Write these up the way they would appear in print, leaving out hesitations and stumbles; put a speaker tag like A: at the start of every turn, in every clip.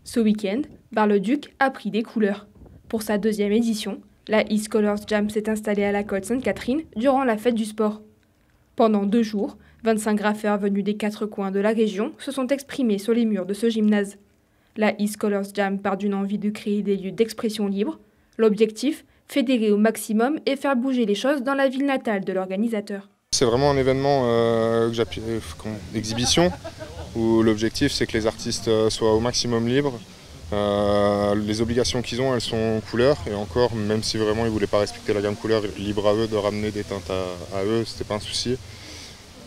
A: Ce week-end, Bar-le-Duc a pris des couleurs. Pour sa deuxième édition, la e-Scholars Jam s'est installée à la Côte Sainte-Catherine durant la fête du sport. Pendant 2 jours, 25 graffeurs venus des 4 coins de la région se sont exprimés sur les murs de ce gymnase. La e-Scholars Jam part d'une envie de créer des lieux d'expression libre. L'objectif, fédérer au maximum et faire bouger les choses dans la ville natale de l'organisateur.
B: C'est vraiment un événement exhibition où l'objectif c'est que les artistes soient au maximum libres. Les obligations qu'ils ont, elles sont couleurs, et encore, même si vraiment ils ne voulaient pas respecter la gamme couleur, libre à eux de ramener des teintes à eux, c'était pas un souci.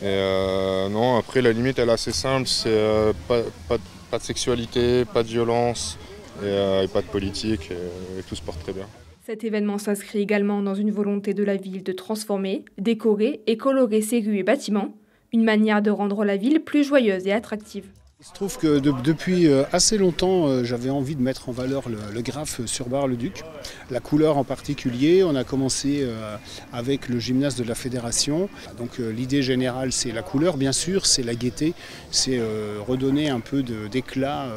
B: Et non, après la limite elle est assez simple, c'est pas de sexualité, pas de violence et pas de politique, et tout se porte très bien.
A: Cet événement s'inscrit également dans une volonté de la ville de transformer, décorer et colorer ses rues et bâtiments, une manière de rendre la ville plus joyeuse et attractive.
C: Il se trouve que depuis assez longtemps, j'avais envie de mettre en valeur le graphe sur Bar-le-Duc, la couleur en particulier. On a commencé avec le gymnase de la Fédération. Donc l'idée générale, c'est la couleur, bien sûr, c'est la gaieté, c'est redonner un peu d'éclat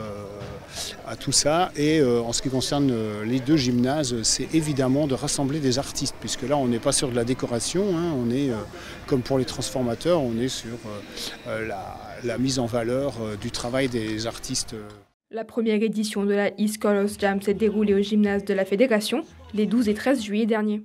C: à tout ça. Et en ce qui concerne les 2 gymnases, c'est évidemment de rassembler des artistes, puisque là, on n'est pas sur de la décoration, hein, on est, comme pour les transformateurs, on est sur la mise en valeur du travail des artistes.
A: La première édition de la e-Scholars Jam s'est déroulée au gymnase de la Fédération les 12 et 13 juillet dernier.